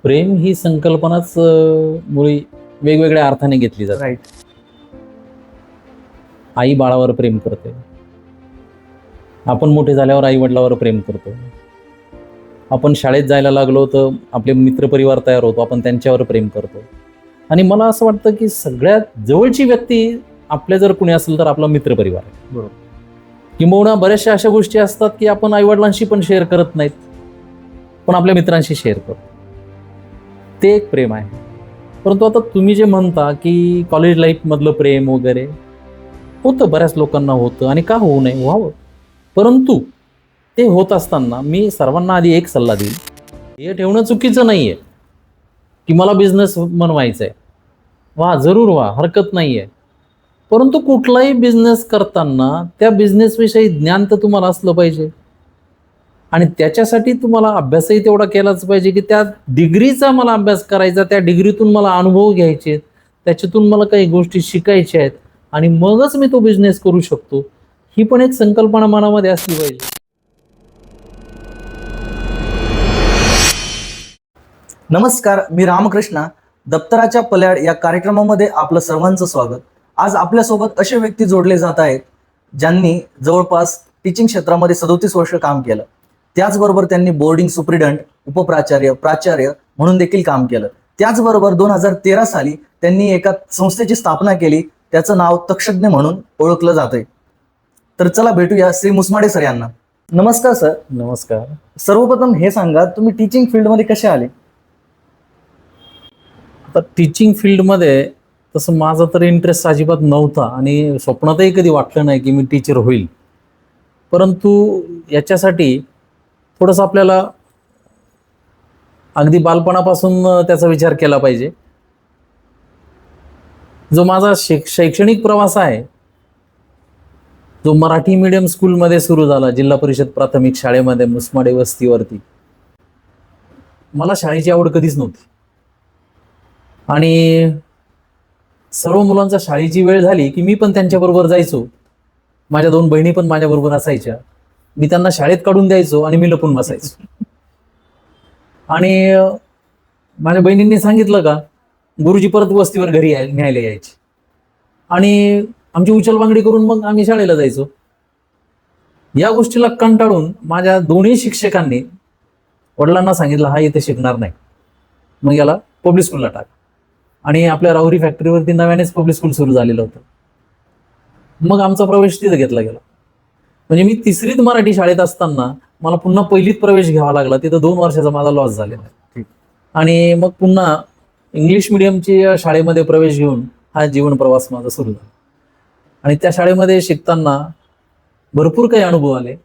प्रेम ही संकल्पनाच मुळी वेगवेगळ्या अर्थाने घेतली जाते. राईट. आई बाळावर प्रेम करते. आपण मोठे झाल्यावर आई वडिलावर प्रेम करतो. आपण शाळेत जायला लागलो तर आपले मित्रपरिवार तयार होतो, आपण त्यांच्यावर प्रेम करतो. आणि मला असं वाटतं की सगळ्यात जवळची व्यक्ती आपल्या जर कुणी असेल तर आपला मित्रपरिवार आहे. बरोबर. किंबहुना बऱ्याचशा अशा गोष्टी असतात की आपण आई वडिलांशी पण शेअर करत नाहीत, पण आपल्या मित्रांशी शेअर करतो. ते एक प्रेम आहे. परंतु आता तुम्ही जे म्हणता की कॉलेज लाईफमधलं प्रेम वगैरे होतं, बऱ्याच लोकांना होतं आणि का होऊ नये, व्हावं. परंतु ते होत असताना मी सर्वांना आधी एक सल्ला देईल, हे ठेवणं चुकीचं नाहीये की मला बिझनेस बनवायचा आहे. वा, जरूर व्हा, हरकत नाहीये. परंतु कुठलाही बिझनेस करताना त्या बिझनेसविषयी ज्ञान तर तुम्हाला असलं पाहिजे आणि त्याच्यासाठी तुम्हाला अभ्यासही तेवढा केलाच पाहिजे की त्या डिग्रीचा मला अभ्यास करायचा, त्या डिग्रीतून मला अनुभव घ्यायचे आहेत, त्याच्यातून मला काही गोष्टी शिकायच्या आहेत आणि मगच मी तो बिझनेस करू शकतो. ही पण एक संकल्पना मनामध्ये असली पाहिजे. नमस्कार, मी रामकृष्णा. दप्तराच्या पल्याड या कार्यक्रमामध्ये आपलं सर्वांचं स्वागत. आज आपल्यासोबत असे व्यक्ती जोडले जात आहेत ज्यांनी जवळपास टीचिंग क्षेत्रामध्ये 37 वर्ष काम केलं. त्याचबरोबर त्यांनी बोर्डिंग सुप्रिडंट, उपप्राचार्य, प्राचार्य म्हणून देखील काम केलं. त्याचबरोबर 2013 साली त्यांनी एका संस्थेची स्थापना केली, त्याचं नाव तक्षज्ञ म्हणून ओळखलं जातंय. तर चला भेटूया श्री मुसमाडे सर यांना. नमस्कार सर. नमस्कार. सर्वप्रथम हे सांगा, तुम्ही टीचिंग फील्डमध्ये कसे आले? आता टीचिंग फील्डमध्ये तसं माझा तर इंटरेस्ट अजिबात नव्हता आणि स्वप्नातही कधी वाटलं नाही की मी टीचर होईल. परंतु याच्यासाठी थोडंसं आपल्याला अगदी बालपणापासून त्याचा विचार केला पाहिजे. जो माझा शैक्षणिक प्रवास आहे, जो मराठी मीडियम स्कूलमध्ये सुरू झाला, जिल्हा परिषद प्राथमिक शाळेमध्ये मुसमाडे वस्तीवरती. मला शाळेची आवड कधीच नव्हती आणि सर्व मुलांचा शाळेची वेळ झाली की मी पण त्यांच्याबरोबर जायचो. माझ्या 2 बहिणी पण माझ्याबरोबर असायच्या. मी त्यांना शाळेत काढून द्यायचो आणि मी लपून बसायचो. आणि माझ्या बहिणींनी सांगितलं का, गुरुजी परत वस्तीवर घरी न्यायला यायचे आणि आमची उचलबांगडी करून मग आम्ही शाळेला जायचो. या गोष्टीला कंटाळून माझ्या दोन्ही शिक्षकांनी वडिलांना सांगितलं, हा इथे शिकणार नाही, मग याला पब्लिक स्कूलला टाक. आणि आपल्या राहुरी फॅक्टरीवरती नव्यानेच पब्लिक स्कूल सुरू झालेलं होतं. मग आमचा प्रवेश तिथं घेतला गेला. म्हणजे मी 3रीत मराठी शाळेत असताना मला पुन्हा 1लीत प्रवेश घ्यावा लागला. तिथं 2 वर्षाचा माझा लॉस झालेला आहे. आणि मग पुन्हा इंग्लिश मिडियमची शाळेमध्ये प्रवेश घेऊन हा जीवन प्रवास माझा सुरू झाला. आणि त्या शाळेमध्ये शिकताना भरपूर काही अनुभव आले.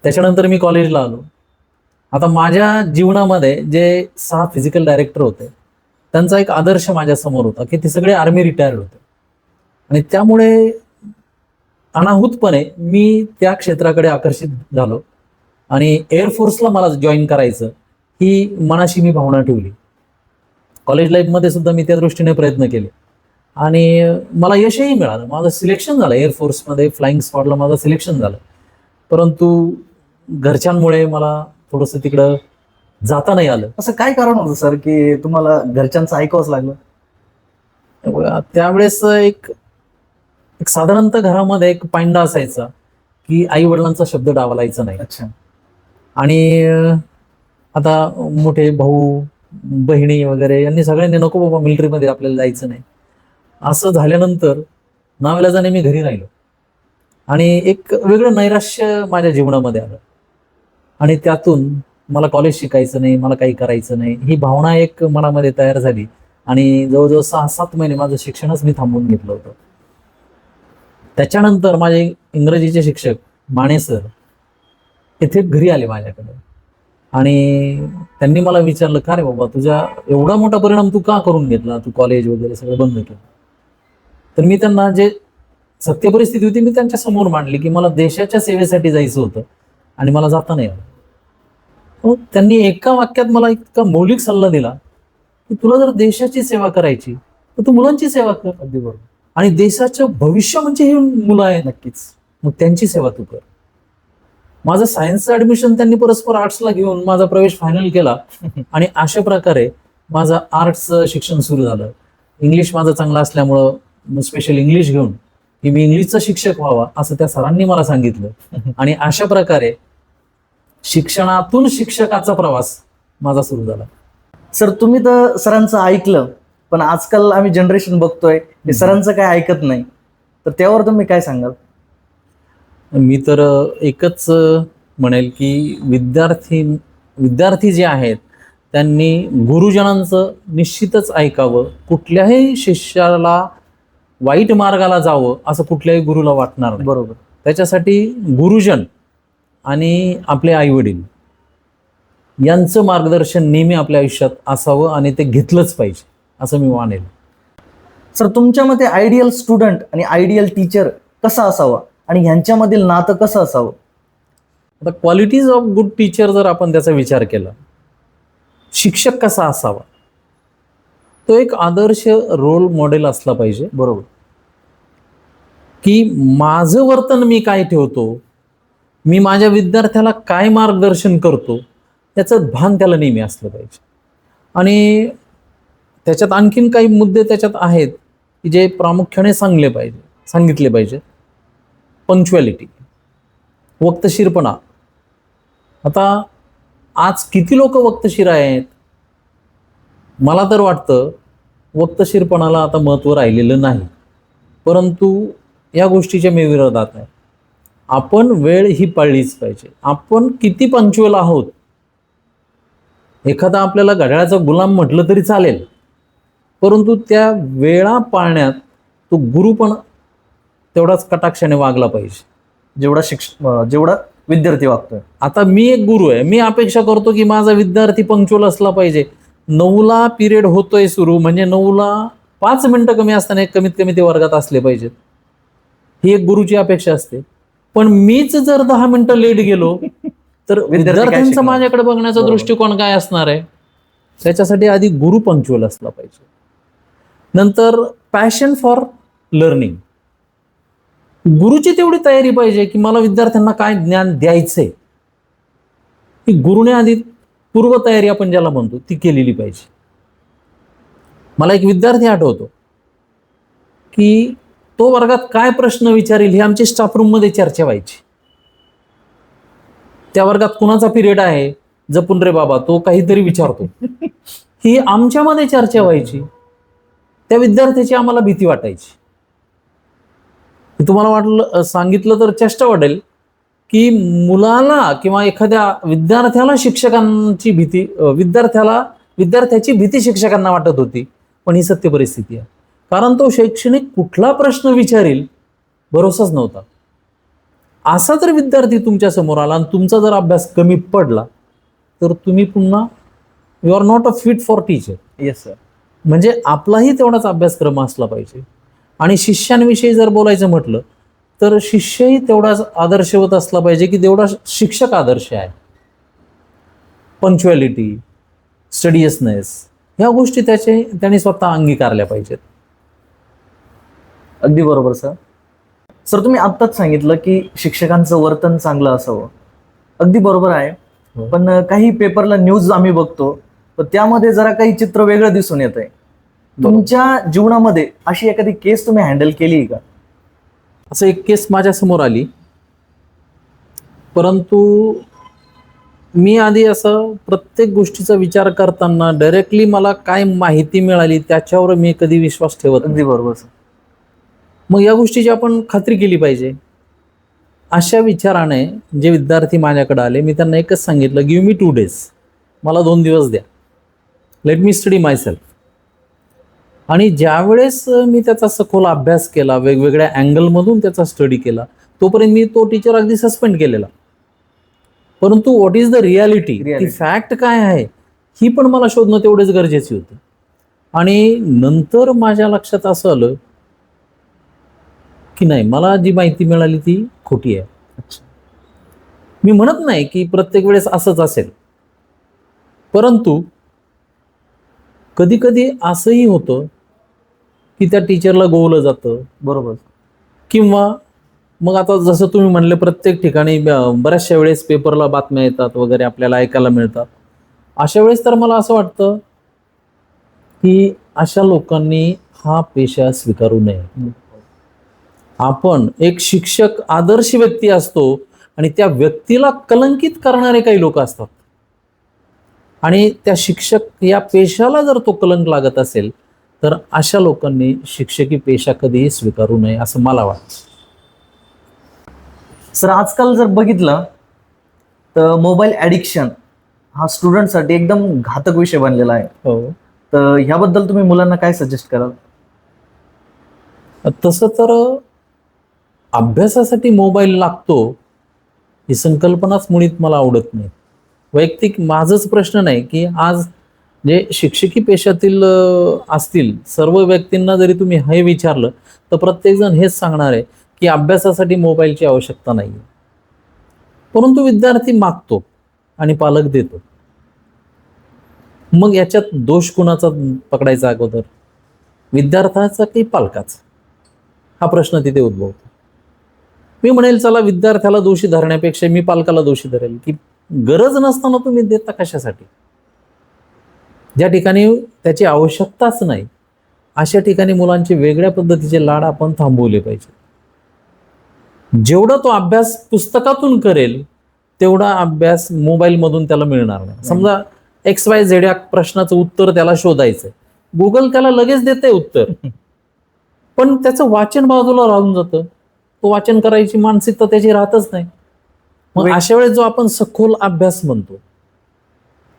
त्याच्यानंतर मी कॉलेजला आलो. आता माझ्या जीवनामध्ये जे 6 फिजिकल डायरेक्टर होते, त्यांचा एक आदर्श माझ्या समोर होता की ते सगळे आर्मी रिटायर्ड होते आणि त्यामुळे अनाहूतपणे मी त्या क्षेत्राकडे आकर्षित झालो आणि एअरफोर्सला मला जॉईन करायचं ही मनाशी मी भावना ठेवली. कॉलेज लाईफमध्ये सुद्धा मी त्या दृष्टीने प्रयत्न केले आणि मला यशही मिळालं. माझं सिलेक्शन झालं एअरफोर्समध्ये, फ्लाइंग स्क्वॉडला माझं सिलेक्शन झालं. परंतु घरच्यांमुळे मला थोडंसं तिकडं जाता नाही आलं. असं काय कारण होतं सर की तुम्हाला घरच्यांचं ऐकावंच लागलं? त्यावेळेस एक साधारणतः घरामध्ये एक पायंडा असायचा की आई वडिलांचा शब्द डावलायचा नाही. अच्छा. आणि आता मोठे भाऊ बहिणी वगैरे यांनी सगळ्यांनी नको बाबा मिलिटरीमध्ये आपल्याला जायचं नाही, असं झाल्यानंतर नाविलाजाने मी घरी राहिलो आणि एक वेगळं नैराश्य माझ्या जीवनामध्ये आलं आणि त्यातून मला कॉलेज शिकायचं नाही, मला काही करायचं नाही, ही भावना एक मनामध्ये तयार झाली आणि जवळजवळ 6-7 महिने माझं शिक्षणच मी थांबवून घेतलं होतं. त्याच्यानंतर माझे इंग्रजीचे शिक्षक माने सर इथे घरी आले माझ्याकडे आणि त्यांनी मला विचारलं, का रे बाबा, तुझ्या एवढा मोठा परिणाम तू का करून घेतला, तू कॉलेज वगैरे सगळं बंद केलं? तर मी त्यांना जे सत्य परिस्थिती होती मी त्यांच्या समोर मांडली की मला देशाच्या सेवेसाठी जायचं होतं आणि मला जाता नाही आलं. मग त्यांनी एका वाक्यात मला इतका मौलिक सल्ला दिला की तुला जर देशाची सेवा करायची तर तू मुलांची सेवा कर. अगदी बरोबर. आणि देशाचं भविष्य म्हणजे ही मुलं आहेत. नक्कीच. मग त्यांची सेवा तू कर. माझं सायन्सचं ऍडमिशन त्यांनी परस्पर आर्ट्सला घेऊन माझा प्रवेश फायनल केला आणि अशा प्रकारे माझं आर्ट्सचं शिक्षण सुरू झालं. इंग्लिश माझं चांगलं असल्यामुळं स्पेशल इंग्लिश घेऊन की मी इंग्लिशचा शिक्षक व्हावा असं त्या सरांनी मला सांगितलं आणि अशा प्रकारे शिक्षणातून शिक्षकाचा प्रवास माझा सुरू झाला. सर तुम्ही तर सरांचं ऐकलं, पण आजकाल आम्ही जनरेशन बघतोय ते सरांचं काय ऐकत नाही, तर त्यावर तुम्ही काय सांगाल? मी तर एकच म्हणेल की विद्यार्थी जे आहेत त्यांनी गुरुजनांचं निश्चितच ऐकावं. कुठल्याही शिष्याला वाईट मार्गाला जावं असं कुठल्याही गुरुला वाटणार नाही. बरोबर. त्याच्यासाठी गुरुजन आणि आपले आईवडील यांचं मार्गदर्शन नेहमी आपल्या आयुष्यात असावं आणि ते घेतलंच पाहिजे असं मी मानेल. सर तुमच्या मते आयडियल स्टुडंट आणि आयडियल टीचर कसा असावा आणि ह्यांच्यामधील नातं कसं असावं? आता क्वालिटीज ऑफ गुड टीचर जर आपण त्याचा विचार केला, शिक्षक कसा असावा, तो एक आदर्श रोल मॉडेल असला पाहिजे. बरोबर. की माझं वर्तन मी काय ठेवतो, मी माझ्या विद्यार्थ्याला काय मार्गदर्शन करतो याचं भान त्याला नेहमी असलं पाहिजे. आणि त्याच्यात आणखीन काही मुद्दे त्याच्यात आहेत की जे प्रामुख्याने सांगितले पाहिजे. पंक्च्युअलिटी, वक्तशीरपणा. आता आज किती लोक वक्तशीर आहेत? मला तर वाटतं वक्तशीरपणाला आता महत्त्व राहिलेलं नाही, परंतु या गोष्टीच्या मी विरोधात आहे. आपण वेळ ही पाळलीच पाहिजे. आपण किती पंक्च्युअल आहोत, एखादा आपल्याला घड्याळाचा गुलाम म्हटलं तरी चालेल, परंतु त्या वेळा पाळण्यात तो गुरु पण तेवढाच कटाक्षाने वागला पाहिजे जेवढा विद्यार्थी वागतोय. आता मी एक गुरु आहे, मी अपेक्षा करतो की माझा विद्यार्थी पंक्च्युअल असला पाहिजे. 9ला पिरियड होतोय सुरू म्हणजे 9ला 5 मिनिटं कमी असताना कमीत कमी ते वर्गात असले पाहिजेत, ही एक गुरुची अपेक्षा असते. पण मीच जर 10 मिनिटं लेट गेलो तर विद्यार्थ्यांचा शिकणार? माझ्याकडे बघण्याचा बरोबर. दृष्टिकोन काय असणार आहे? त्याच्यासाठी आधी गुरु पंक्च्युअल असला पाहिजे. नंतर पॅशन फॉर लर्निंग. गुरुची तेवढी तयारी पाहिजे की मला विद्यार्थ्यांना काय ज्ञान द्यायचंय, ही गुरुने आधी पूर्वतयारी आपण ज्याला म्हणतो ती केलेली पाहिजे. मला एक विद्यार्थी आठवतो की तो वर्गात काय प्रश्न विचारेल ही आमची स्टाफ रूम मध्ये चर्चा व्हायची. त्या वर्गात कुणाचा पिरियड आहे, जपून रे बाबा तो काहीतरी विचारतो, ही आमच्यामध्ये चर्चा व्हायची. त्या विद्यार्थ्याची आम्हाला भीती वाटायची. तुम्हाला सांगितलं तर चेष्टा वाटेल की मुलाला किंवा एखाद्या विद्यार्थ्याला शिक्षकांची भीती, विद्यार्थ्याची भीती शिक्षकांना वाटत होती. पण ही सत्य परिस्थिती आहे, कारण तो शैक्षणिक कुठला प्रश्न विचारेल भरोसाच नव्हता. असा जर विद्यार्थी तुमच्या समोर आला आणि तुमचा जर अभ्यास कमी पडला तर तुम्ही पुन्हा you are not a fit for teacher. Yes sir. म्हणजे आपलाही तेवढाच अभ्यासक्रम असला पाहिजे. आणि शिष्यांविषयी जर बोलायचं म्हटलं तर शिष्यही तेवढाच आदर्शवत असला पाहिजे की तेवढा शिक्षक आदर्श आहे. पंक्च्युअलिटी, स्टडियसनेस, ह्या गोष्टी त्याने स्वतः अंगीकारल्या पाहिजेत. अगदी बरोबर सर. सर तुम्ही आत्ताच सांगितलं की शिक्षकांचं वर्तन चांगलं असावं. अगदी बरोबर आहे. हो. पण काही पेपरला न्यूज आम्ही बघतो तर त्यामध्ये जरा काही चित्र वेगळं दिसून येत आहे. तुमच्या जीवनामध्ये अशी एखादी केस तुम्ही हँडल केली का? असं एक केस माझ्या समोर आली, परंतु मी आधी असं प्रत्येक गोष्टीचा विचार करताना डायरेक्टली मला काय माहिती मिळाली त्याच्यावर मी कधी विश्वास ठेवत नाही. अगदी बरोबर सर. मग या गोष्टीची आपण खात्री केली पाहिजे. अशा विचाराने जे विद्यार्थी माझ्याकडे आले, मी त्यांना एकच सांगितलं, गिव्ह मी 2 days, मला 2 दिवस द्या, लेट मी स्टडी माय सेल्फ. आणि ज्यावेळेस मी त्याचा सखोल अभ्यास केला, वेगवेगळ्या अँगलमधून त्याचा स्टडी केला, तोपर्यंत मी तो टीचर अगदी सस्पेंड केलेला. परंतु व्हॉट इज द रियालिटी, ती फॅक्ट काय आहे ही पण मला शोधणं तेवढेच गरजेचे होते. आणि नंतर माझ्या लक्षात असं आलं की नाही, मला जी माहिती मिळाली ती खोटी आहे. मी म्हणत नाही की प्रत्येक वेळेस असंच असेल, परंतु कधी कधी असंही होतं की त्या टीचरला गोवलं जातं. बरोबर. किंवा मग आता जसं तुम्ही म्हणले प्रत्येक ठिकाणी बऱ्याचशा वेळेस पेपरला बातम्या येतात वगैरे आपल्याला ऐकायला मिळतात. अशा वेळेस तर मला असं वाटतं की अशा लोकांनी हा पेशा स्वीकारू नये. आपण एक शिक्षक आदर्श व्यक्ती असतो आणि त्या व्यक्तीला कलंकित करणारे काही लोक असतात आणि त्या शिक्षक या पेशाला जर तो कलंक लागत असेल तर अशा लोकांनी शिक्षकी पेशा कधीही स्वीकारू नये असं मला वाटतं. सर आजकाल जर बघितलं तर मोबाईल ॲडिक्शन हा स्टुडंटसाठी एकदम घातक विषय बनलेला आहे. हो. तर ह्याबद्दल तुम्ही मुलांना काय सजेस्ट कराल? तसं तर अभ्यासासाठी मोबाईल लागतो ही संकल्पनाच मुळीच मला आवडत नाही. वैयक्तिक माझंच प्रश्न नाही की आज जे शिक्षकी पेशातील असतील सर्व व्यक्तींना जरी तुम्ही हे विचारलं तर प्रत्येकजण हेच सांगणार आहे की अभ्यासासाठी मोबाईलची आवश्यकता नाही. परंतु विद्यार्थी मागतो आणि पालक देतो. मग याच्यात दोष कुणाचा पकडायचा अगोदर, विद्यार्थ्याचा की पालकाचा, हा प्रश्न तिथे उद्भवतो. मी म्हणेल चला विद्यार्थ्याला दोषी धरण्यापेक्षा मी पालकाला दोषी धरेल की गरज नसताना तुम्ही देता कशासाठी. ज्या ठिकाणी त्याची आवश्यकताच नाही अशा ठिकाणी मुलांचे वेगळ्या पद्धतीचे लाड आपण थांबवले पाहिजे. जेवढा तो अभ्यास पुस्तकातून करेल तेवढा अभ्यास मोबाईलमधून त्याला मिळणार नाही. समजा XYZ या प्रश्नाचं उत्तर त्याला शोधायचंय, गुगल त्याला लगेच देते उत्तर, पण त्याचं वाचन बाजूला राहून जातं. तो वाचन करायची मानसिकता त्याची राहतच नाही. मग अशा वेळेस जो आपण सखोल अभ्यास म्हणतो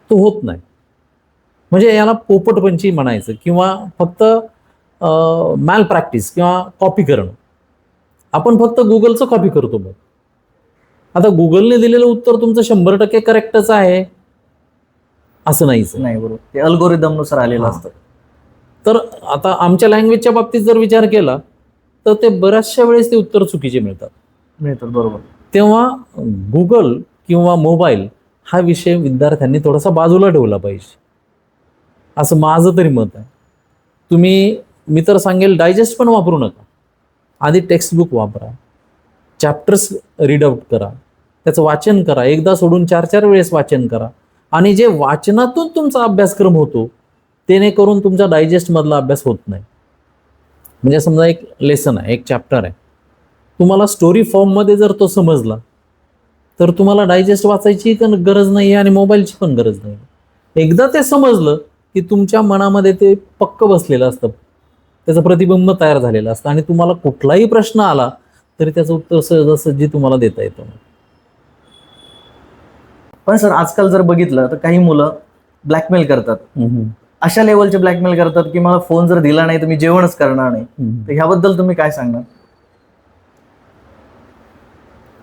तो होत नाही. म्हणजे याला पोपटपंची म्हणायचं किंवा फक्त मॅल प्रॅक्टिस किंवा कॉपी करणं. आपण फक्त गुगलचं कॉपी करतो. मग आता गुगलने दिलेलं उत्तर तुमचं 100% करेक्टच आहे असं नाहीच नाही. बरोबर, ते अल्गोरिदमनुसार आलेलं असतं. तर आता आमच्या लँग्वेजच्या बाबतीत जर विचार केला तर ते बऱ्याचशा वेळेस ते उत्तर चुकीचे मिळतात. बरोबर. तेव्हा गुगल किंवा मोबाईल हा विषय विद्यार्थ्यांनी थोडासा बाजूला ठेवला पाहिजे असं माझं तरी मत आहे. मी तर सांगेल डायजेस्ट पण वापरू नका. आधी टेक्स्टबुक वापरा, चॅप्टर्स रीड आउट करा, त्याचं वाचन करा, एकदा सोडून 4-4 वेळेस वाचन करा. आणि जे वाचनातून तुमचा अभ्यासक्रम होतो तेने करून तुमचा डायजेस्ट मधला अभ्यास होत नाही. म्हणजे समजा एक लेसन आहे, एक चॅप्टर आहे, तुम्हाला स्टोरी फॉर्ममध्ये जर तो समजला तर तुम्हाला डायजेस्ट वाचायची गरज नाही आणि मोबाईलची पण गरज नाही. एकदा ते समजलं की तुमच्या मनामध्ये ते पक्क बसलेलं असतं, त्याचं प्रतिबिंब तयार झालेलं असतं आणि तुम्हाला कुठलाही प्रश्न आला तरी त्याचं उत्तर सहजासहजी तुम्हाला देता येतं. पण सर आजकाल जर बघितलं तर काही मुलं ब्लॅकमेल करतात. अशा लेवलचे ब्लॅकमेल करतात की मला फोन जर दिला नाही तर मी जेवणच करणार नाही. तर ह्याबद्दल तुम्ही काय सांगणार?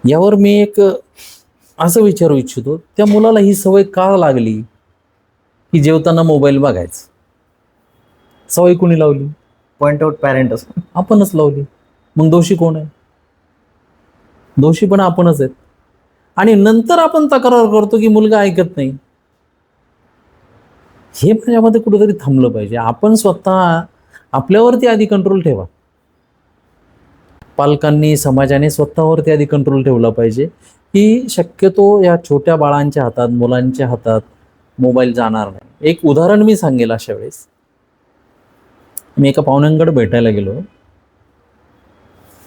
यावर मी एक असं विचारू इच्छितो, त्या मुलाला ही सवय का लागली की जेवताना मोबाईल बघायचं? सवय कोणी लावली? पॉइंट आउट पॅरेंट असतो, आपणच लावली. मग दोषी कोण आहे? दोषी पण आपणच आहेत. आणि नंतर आपण तक्रार करतो की मुलगा ऐकत नाही. हे माझ्यामध्ये कुठेतरी थांबलं पाहिजे. आपण स्वतः आपल्यावरती आधी कंट्रोल ठेवा. पालकांनी, समाजाने स्वतःवरती आधी कंट्रोल ठेवला पाहिजे की शक्यतो या छोट्या बाळांच्या हातात, मुलांच्या हातात मोबाईल जाणार नाही. एक उदाहरण मी सांगेल. अशा वेळेस मी एका पाहुण्यांकडे भेटायला गेलो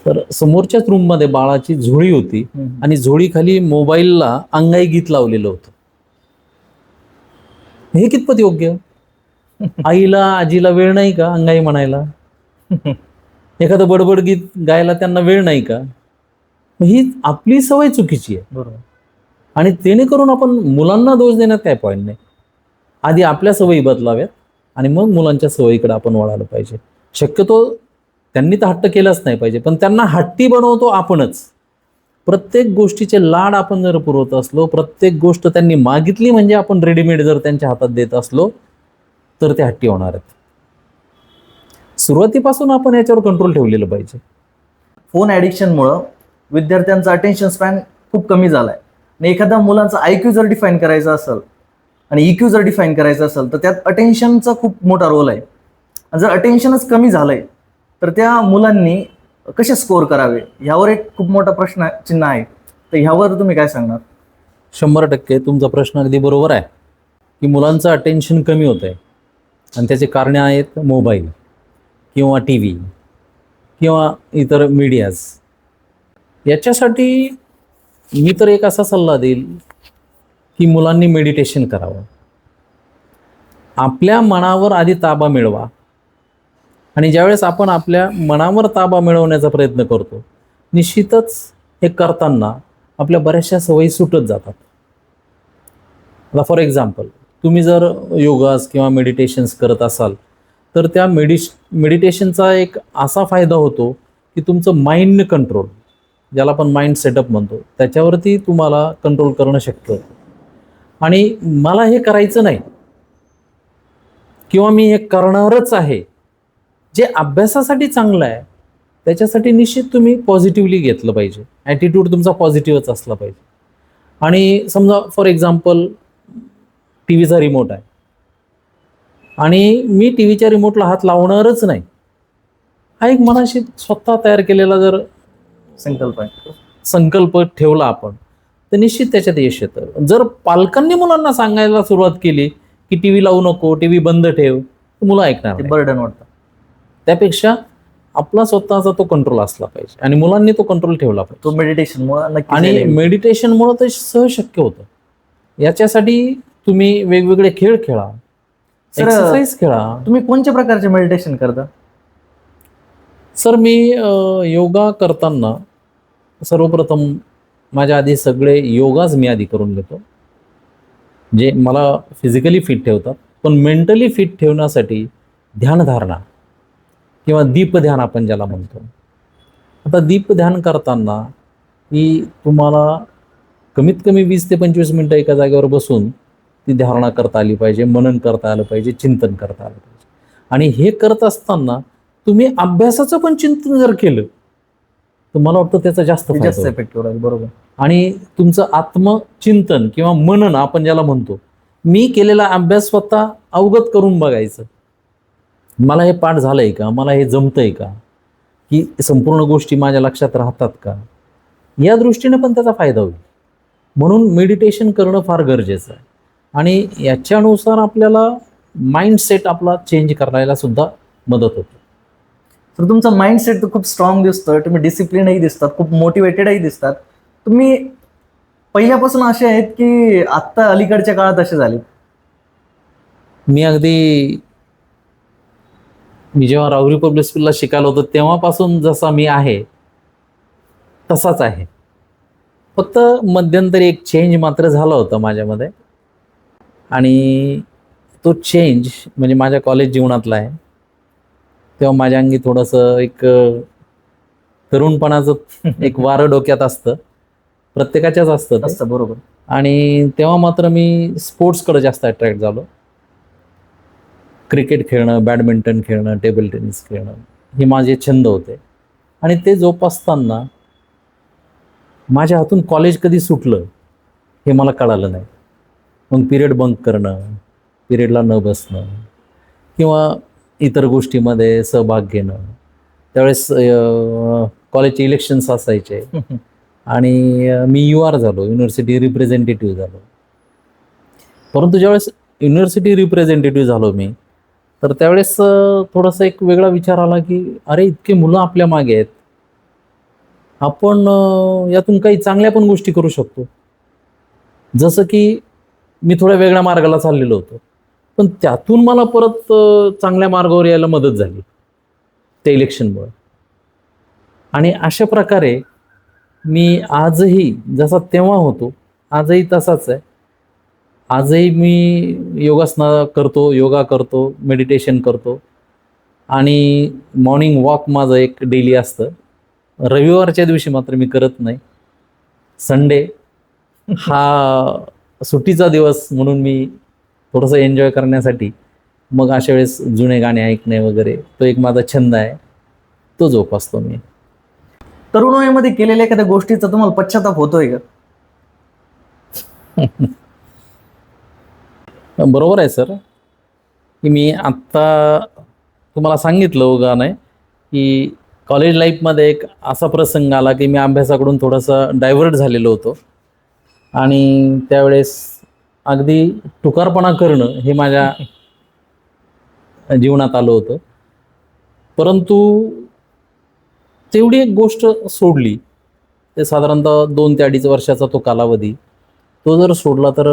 तर समोरच्याच रूममध्ये बाळाची झोळी होती आणि झोळीखाली मोबाईलला अंगाई गीत लावलेलं होतं. हे कितपत योग्य? आईला, आजीला वेळ नाही का अंगाई म्हणायला? एखादं बडबड गीत गायला त्यांना वेळ नाही का? ही आपली सवय चुकीची आहे. बरोबर. आणि तेणे करून आपण मुलांना दोष देण्यात काय पॉईंट नाही. आधी आपल्या सवयी बदलाव्यात आणि मग मुलांच्या सवयीकडे आपण वळायला पाहिजे. शक्यतो त्यांनी तर हट्ट केलाच नाही पाहिजे, पण त्यांना हट्टी बनवतो आपणच. प्रत्येक गोष्टीचे लाड आपण जर पुरवत असलो, प्रत्येक गोष्ट त्यांनी मागितली म्हणजे आपण रेडीमेड जर त्यांच्या हातात देत असलो तर ते हट्टी होणार आहेत. सुरुवातीपासून आपण याच्यावर कंट्रोल ठेवलेलं पाहिजे. फोन ॲडिक्शनमुळं विद्यार्थ्यांचा अटेन्शन स्पॅन खूप कमी झालाय. आणि एखाद्या मुलांचा IQ जर डिफाईन करायचा असेल आणि EQ जर डिफाईन करायचं असेल तर त्यात अटेन्शनचा खूप मोठा रोल आहे. जर अटेन्शनच कमी झालंय तर त्या मुलांनी कसे स्कोअर करावे ह्यावर एक खूप मोठा प्रश्न चिन्ह आहे. तर ह्यावर तुम्ही काय सांगणार? 100% तुमचा प्रश्न अगदी बरोबर आहे की मुलांचं अटेन्शन कमी होत आहे आणि त्याचे कारणे आहेत मोबाईल किंवा टी व्ही किंवा इतर मीडियाज. याच्यासाठी मी तर एक असा सल्ला देईल की मुलांनी मेडिटेशन करावं. आपल्या मनावर आधी ताबा मिळवा आणि ज्यावेळेस आपण आपल्या मनावर ताबा मिळवण्याचा प्रयत्न करतो निश्चितच हे करताना आपल्या बऱ्याचशा सवयी सुटत जातात. आता फॉर एक्झाम्पल तुम्ही जर योगास किंवा मेडिटेशन्स करत असाल तर त्या मेडिटेशनचा एक असा फायदा होतो की तुमचं माइंड कंट्रोल, ज्याला आपण माइंड सेटअप म्हणतो, त्याच्यावरती तुम्हाला कंट्रोल करणं शक्य होतं. आणि मला हे करायचं नाही किंवा मी हे करणारच आहे, जे अभ्यासासाठी चांगलं आहे त्याच्यासाठी निश्चित तुम्ही पॉझिटिव्हली घेतलं पाहिजे. ॲटिट्यूड तुमचा पॉझिटिव्हच असला पाहिजे. आणि समजा फॉर एक्झाम्पल टी व्हीचा रिमोट आहे आणि मी टी व्हीच्या रिमोटला हात लावणारच नाही, हा एक मनाशी स्वतः तयार केलेला जर संकल्प आहे. संकल्प ठेवला आपण तर निश्चित त्याच्यात यश येतं. जर पालकांनी मुलांना सांगायला सुरुवात केली की टी व्ही लावू नको, टी व्ही बंद ठेव, तर मुलं ऐकणार ते नाही. बर्डन वाटतं. त्यापेक्षा आपला स्वतःचा तो कंट्रोल असला पाहिजे आणि मुलांनी तो कंट्रोल ठेवला पाहिजे. तो मेडिटेशनमुळे नक्की आणि मेडिटेशनमुळं ते सहज शक्य होतं. याच्यासाठी तुम्ही वेगवेगळे खेळ खेळा, सर, एक्सरसाइज खेळा. तुम्ही कोणत्या प्रकारचे मेडिटेशन करता? सर मी योगा करताना सर्वप्रथम माझ्या आधी सगळे योगाच मी आधी करून घेतो, जे मला फिजिकली फिट ठेवतात. पण मेंटली फिट ठेवण्यासाठी ध्यानधारणा किंवा दीपध्यान आपण ज्याला म्हणतो. आता दीपध्यान करताना की तुम्हाला कमीत कमी 20 ते 25 मिनटं एका जागेवर बसून ती धारणा करता आली पाहिजे, मनन करता आलं पाहिजे, चिंतन करता आलं पाहिजे. आणि हे करत असताना तुम्ही अभ्यासाचं पण चिंतन जर केलं तर मला वाटतं त्याचा जास्त फायदा जास्त होईल. इफेक्टिव्ह राहील. बरोबर. आणि तुमचं आत्मचिंतन किंवा मनन आपण ज्याला म्हणतो, मी केलेला अभ्यास स्वतः अवगत करून बघायचं. मला हे पाठ झालंय का, मला हे जमतंय का, की संपूर्ण गोष्टी माझ्या लक्षात राहतात का, या दृष्टीने पण त्याचा फायदा होईल. म्हणून मेडिटेशन करणं फार गरजेचं आहे आणि याच्यानुसार आपल्याला माइंडसेट आपला चेंज करायला सुद्धा मदत होते. तर तुमचा माइंडसेट तर खूप स्ट्रॉंग दिसतोय, तुम्ही डिसिप्लिनही दिसतात, खूप मोटिवेटेडही दिसतात. तुम्ही पहिल्यापासून असे आहेत की आत्ता अलीकडच्या काळात असे झाले? मी जेव्हा राहुरी पब्लिक स्कूलला शिकायला होतो तेव्हापासून जसा मी आहे तसाच आहे. फक्त मध्यंतरी एक चेंज मात्र झाला होता माझ्यामध्ये आणि तो चेंज म्हणजे माझ्या कॉलेज जीवनातला आहे. तेव्हा माझ्या अंगी थोडंसं एक तरुणपणाचं एक वारं डोक्यात असतं, प्रत्येकाच्याच असतं ते. असतं. बरोबर. आणि तेव्हा मात्र मी स्पोर्ट्सकडे जास्त अट्रॅक्ट झालो. क्रिकेट खेळणं, बॅडमिंटन खेळणं, टेबल टेनिस खेळणं हे माझे छंद होते. आणि ते जोपासताना माझ्या हातून कॉलेज कधी सुटलं हे मला कळालं नाही. मग पिरियड बंक करणं, पिरियडला न बसणं किंवा इतर गोष्टीमध्ये सहभाग घेणं. त्यावेळेस कॉलेजचे इलेक्शन्स असायचे आणि मी UR झालो, युनिव्हर्सिटी रिप्रेझेंटेटिव्ह झालो. परंतु ज्यावेळेस युनिव्हर्सिटी रिप्रेझेंटेटिव्ह झालो मी, तर त्यावेळेस थोडासा एक वेगळा विचार आला की अरे इतके मुलं आपल्या मागे आहेत, आपण यातून काही चांगल्या पण गोष्टी करू शकतो. जसं की मी थोड्या वेगळ्या मार्गाला चाललेलो होतो, पण त्यातून मला परत चांगल्या मार्गावर यायला मदत झाली त्या इलेक्शनमुळे. आणि अशा प्रकारे मी आजही जसा तेव्हा होतो आजही तसाच आहे. आजही मी योगासनं करतो, योगा करतो, मेडिटेशन करतो आणि मॉर्निंग वॉक माझं एक डेली असतं. रविवारच्या दिवशी मात्र मी करत नाही. संडे हा सुट्टीचा दिवस म्हणून मी थोडंसं एन्जॉय करण्यासाठी मग अशा वेळेस जुने गाणे ऐकणे वगैरे तो एक माझा छंद आहे, तो जोपासतो मी. तरुण वयामध्ये केलेल्या एखाद्या गोष्टीचा तुम्हाला पश्चाताप होतोय का? बरोबर आहे सर, की मी आत्ता तुम्हाला सांगितलं गाणं की कॉलेज लाईफमध्ये एक असा प्रसंग आला की मी अभ्यासाकडून थोडंसं डायव्हर्ट झालेलो होतो आणि त्यावेळेस अगदी टुकारपणा करणं हे माझ्या जीवनात आलं होतं. परंतु तेवढी एक गोष्ट सोडली, ते साधारणतः 2 ते 2.5 वर्षाचा तो कालावधी, तो जर सोडला तर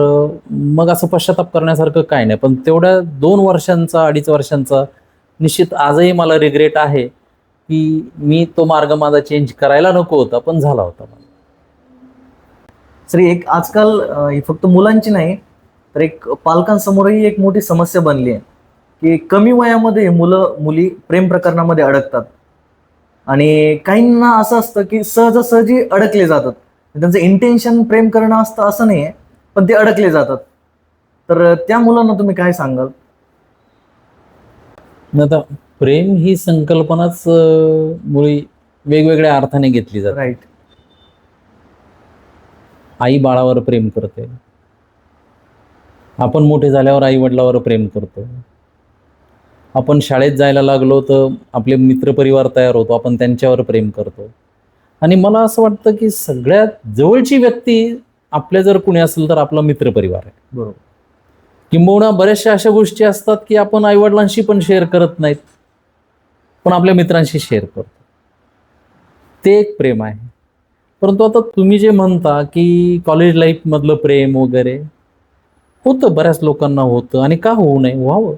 मग असं पश्चाताप करण्यासारखं काय नाही. पण तेवढ्या 2 वर्षांचा 2.5 वर्षांचा निश्चित आजही मला रिग्रेट आहे की मी तो मार्ग माझा चेंज करायला नको होता, पण झाला होता. सर एक आजकाल ही फक्त मुलांची नाही तर एक पालकांसमोरही एक मोठी समस्या बनली आहे की कमी वयामध्ये मुलं मुली प्रेम प्रकरणामध्ये अडकतात आणि काहींना असं असतं की सहजासहजी अडकले जातात. त्यांचं इंटेन्शन प्रेम करणं असतं असं नाही आहे, पण ते अडकले जातात. तर त्या मुलांना तुम्ही काय सांगाल? आता प्रेम ही संकल्पनाच मुळी वेगवेगळ्या अर्थाने घेतली जाते. राईट. आई बाळावर प्रेम करते, आपण मोठे झाल्यावर आई वडिलावर प्रेम करतो, आपण शाळेत जायला लागलो तर आपले मित्रपरिवार तयार होतो, आपण त्यांच्यावर प्रेम करतो. आणि मला असं वाटतं की सगळ्यात जवळची व्यक्ती आपल्या जर कुणी असेल तर आपला मित्रपरिवार आहे. बरोबर. किंबहुना बऱ्याचशा अशा गोष्टी असतात की आपण आईवडिलांशी पण शेअर करत नाहीत, पण आपल्या मित्रांशी शेअर करतो. ते एक प्रेम आहे. परंतु आता तुम्ही जे म्हणता की कॉलेज लाईफमधलं प्रेम वगैरे होतं, बऱ्याच लोकांना होतं आणि का होऊ नये, व्हावं.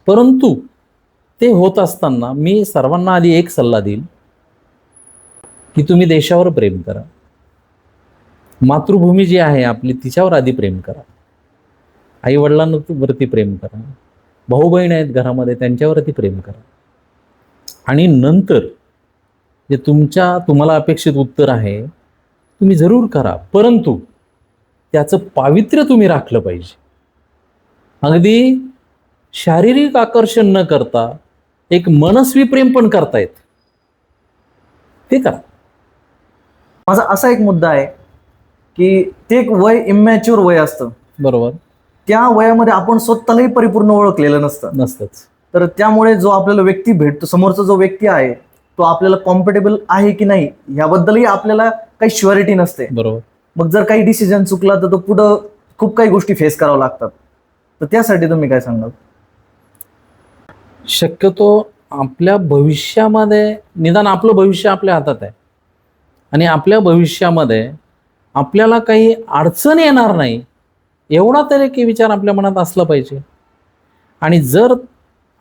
परंतु ते होत असताना मी सर्वांना आधी एक सल्ला देईल की तुम्ही देशावर प्रेम करा, मातृभूमी जी आहे आपली तिच्यावर आधी प्रेम करा, आई वडिलांवरती प्रेम करा, भाऊ बहीण आहेत घरामध्ये त्यांच्यावरती प्रेम करा, आणि नंतर जे तुम्हाला अपेक्षित उत्तर आहे तुम्ही जरूर करा. परंतु त्याचं पावित्र्य तुम्ही राखलं पाहिजे. अगदी शारीरिक आकर्षण न करता एक मनस्वी प्रेम पण करता येत, ते करा. माझा असा एक मुद्दा आहे की ते एक वय इमॅच्युअर वय असतं. बरोबर. त्या वयामध्ये आपण स्वतःलाही परिपूर्ण ओळखलेलं नसतंच. तर त्यामुळे जो आपल्याला व्यक्ती भेटतो, समोरचा जो व्यक्ती आहे तो आपल्याला कॉम्पिटेबल आहे की नाही याबद्दलही आपल्याला काही श्युरिटी नसते. बरोबर. मग जर काही डिसिजन चुकला तर तो पुढं खूप काही गोष्टी फेस कराव्या लागतात. तर त्यासाठी तुम्ही काय सांगाल? शक्यतो आपल्या भविष्यामध्ये, निदान आपलं भविष्य आपल्या हातात आहे आणि आपल्या भविष्यामध्ये आपल्याला काही अडचण येणार नाही एवढा तरी की विचार आपल्या मनात असला पाहिजे. आणि जर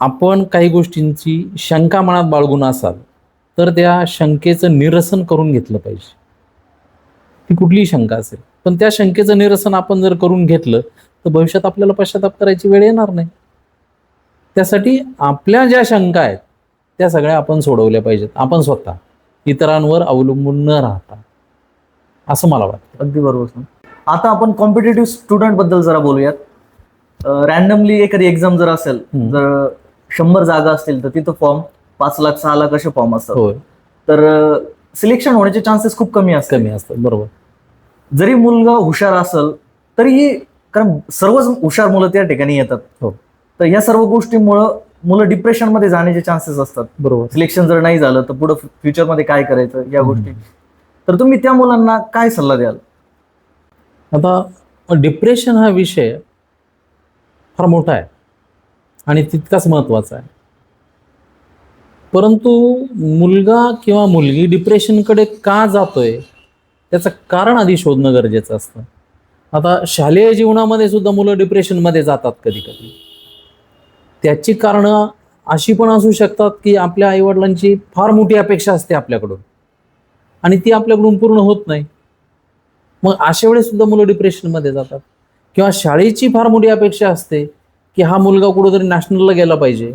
आपण काही गोष्टींची शंका मनात बाळगून असाल तर त्या शंकेचं निरसन करून घेतलं पाहिजे. ती कुठलीही शंका असेल, पण त्या शंकेचं निरसन आपण जर करून घेतलं तर भविष्यात आपल्याला पश्चाताप करायची वेळ येणार नाही. त्यासाठी आपल्या ज्या शंका आहेत त्या सगळ्या आपण सोडवल्या पाहिजेत, आपण स्वतः, इतरांवर अवलंबून न राहता, असं मला वाटतं. अगदी बरोबर. आता आपण कॉम्पिटेटिव्ह स्टुडंट बद्दल जरा बोलूयात. रॅन्डमली एखादी एक्झाम जर असेल, जर 100 जागा असतील तर तिथं फॉर्म 5 लाख 6 लाख असे फॉर्म असतात. होय. तर सिलेक्शन होण्याचे चान्सेस खूप कमी असतात. बरोबर. जरी मुलगा हुशार असेल तरीही, कारण सर्वच हुशार मुलं त्या ठिकाणी येतात. हो. तर या सर्व गोष्टींमुळं मुलं डिप्रेशन मध्ये जाण्याचे चान्सेस असतात. बरोबर. सिलेक्शन जर नाही झालं तर पुढे फ्युचरमध्ये काय करायचं या गोष्टी. तर तुम्ही त्या मुलांना काय सल्ला द्याल? आता डिप्रेशन हा विषय फार मोठा आहे आणि तितकाच महत्त्वाचा आहे. परंतु मुलगा किंवा मुलगी डिप्रेशनकडे का जातोय त्याचं कारण आधी शोधणं गरजेचं असतं. आता शालेय जीवनामध्ये सुद्धा मुलं डिप्रेशनमध्ये जातात कधी कधी. त्याची कारणं अशी पण असू शकतात की आपल्या आईवडिलांची फार मोठी अपेक्षा असते आपल्याकडून आणि ती आपल्याकडून पूर्ण होत नाही. मग अशा वेळेस सुद्धा मुलं डिप्रेशनमध्ये जातात. किंवा शाळेची फार मोठी अपेक्षा असते की हा मुलगा कुठेतरी नॅशनलला गेला पाहिजे,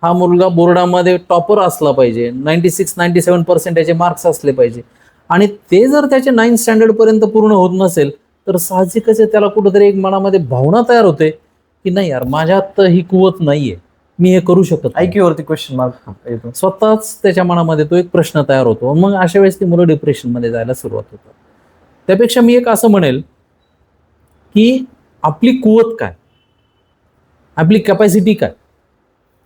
हा मुलगा बोर्डामध्ये टॉपर असला पाहिजे, 96-97% याचे मार्क्स असले पाहिजे, आणि ते जर त्याचे 9th स्टँडर्डपर्यंत पूर्ण होत नसेल तर साहजिकच त्याला कुठेतरी एक मनामध्ये भावना तयार होते की नाही यार, माझ्यात ही कुवत नाहीये, मी हे करू शकत नाही. IQ वरती क्वेश्चन मार्क येतो. स्वतःच त्याच्या मनामध्ये तो एक प्रश्न तयार होतो. मग अशा वेळेस ती मुलं डिप्रेशनमध्ये जायला सुरुवात होतात. त्यापेक्षा मी एक असं म्हणेल की आपली कुवत काय, आपली कॅपॅसिटी काय,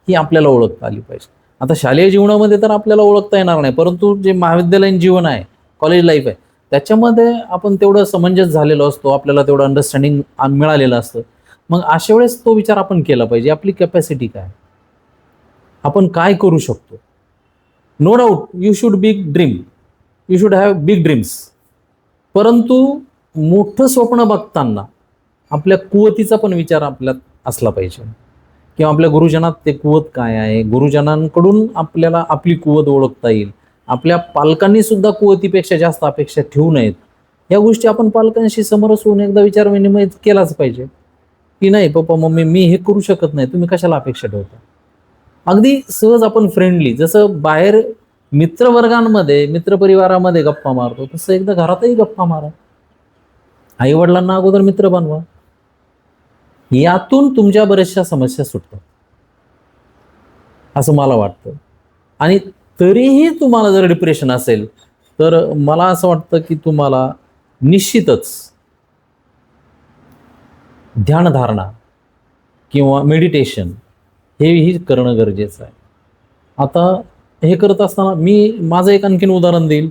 ही आपल्याला ओळखता आली पाहिजे. आता शालेय जीवनामध्ये तर आपल्याला ओळखता येणार नाही, परंतु जे महाविद्यालयीन जीवन आहे, कॉलेज लाईफ आहे, त्याच्यामध्ये आपण तेवढं समंजस झालेलो असतो, आपल्याला तेवढं अंडरस्टँडिंग मिळालेलं असतं. मग अशा वेळेस तो विचार आपण केला पाहिजे, आपली कॅपॅसिटी काय, आपण काय करू शकतो. No doubt you should big dream, you should have big dreams, परंतु मोठं स्वप्न बघताना आपल्या कुवतीचा पण विचार आपल्यात असला पाहिजे, किंवा आपल्या गुरुजनात ते कुवत काय आहे, गुरुजनांकडून आपल्याला आपली कुवत ओळखता येईल. आपल्या पालकांनी सुद्धा कुवतीपेक्षा जास्त अपेक्षा ठेवू नयेत. या गोष्टी आपण पालकांशी समरस होऊन एकदा विचार विनिमय केलाच पाहिजे, की नाही पप्पा मम्मी मी हे करू शकत नाही, तुम्ही कशाला अपेक्षा ठेवता. अगदी सहज आपण फ्रेंडली, जसं बाहेर मित्रवर्गांमध्ये मित्रपरिवारामध्ये गप्पा मारतो, तसं एकदा घरातही गप्पा मारा. आई वडिलांना अगोदर मित्र बनवा, यातून तुमच्या बऱ्याचशा समस्या सुटतात असं मला वाटतं. आणि तरीही तुम्हाला जर डिप्रेशन असेल तर मला असं वाटतं की तुम्हाला निश्चितच ध्यानधारणा किंवा मेडिटेशन हेही करणं गरजेचं आहे. आता हे करत असताना माझं एक आणखीन उदाहरण देईल